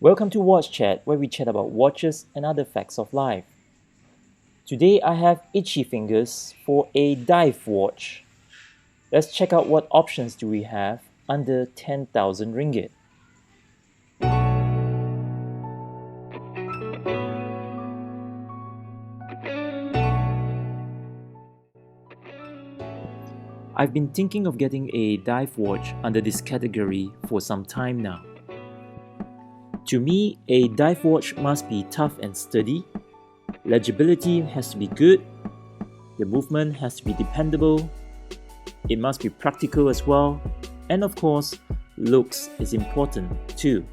Welcome to Watch Chat, where we chat about watches and other facts of life. Today I have itchy fingers for a dive watch. Let's check out what options do we have under 10,000 ringgit. I've been thinking of getting a dive watch under this category for some time now. To me, a dive watch must be tough and sturdy, legibility has to be good, the movement has to be dependable, it must be practical as well, and of course, looks is important too.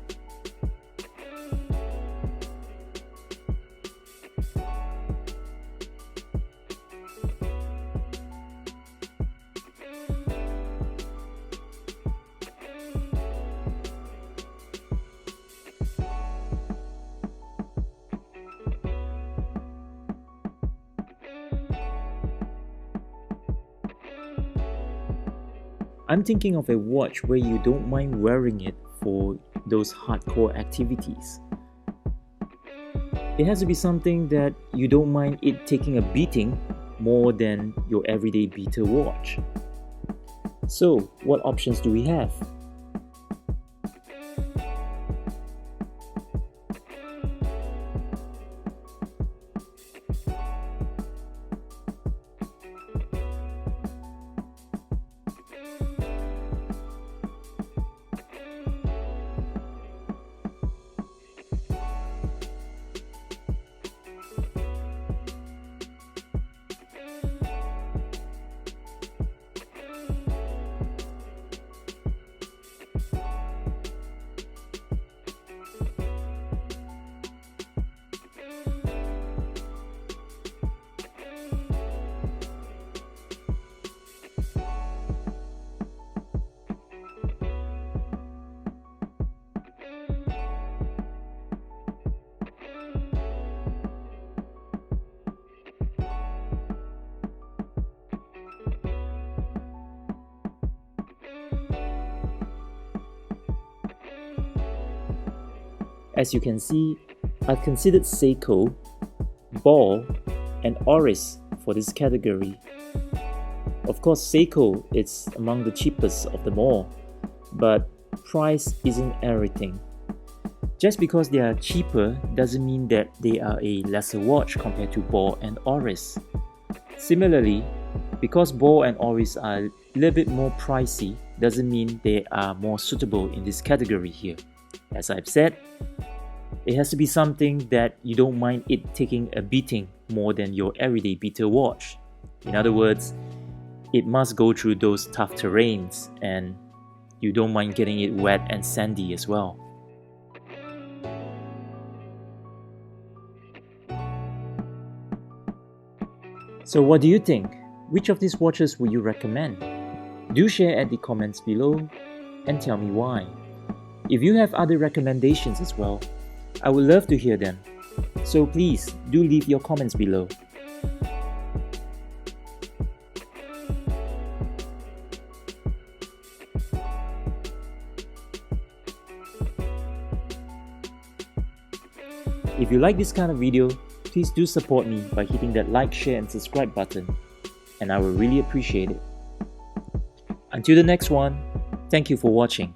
I'm thinking of a watch where you don't mind wearing it for those hardcore activities. It has to be something that you don't mind it taking a beating more than your everyday beater watch. So, what options do we have? As you can see, I've considered Seiko, baume, and Oris for this category. Of course, Seiko is among the cheapest of them all, but price isn't everything. Just because they are cheaper doesn't mean that they are a lesser watch compared to baume and Oris. Similarly, because baume and Oris are a little bit more pricey doesn't mean they are more suitable in this category here. As I've said, it has to be something that you don't mind it taking a beating more than your everyday beater watch. In other words, it must go through those tough terrains and you don't mind getting it wet and sandy as well. So what do you think? Which of these watches would you recommend? Do share at the comments below and tell me why. If you have other recommendations as well, I would love to hear them. So please do leave your comments below. If you like this kind of video, please do support me by hitting that like, share and subscribe button, and I will really appreciate it. Until the next one, thank you for watching.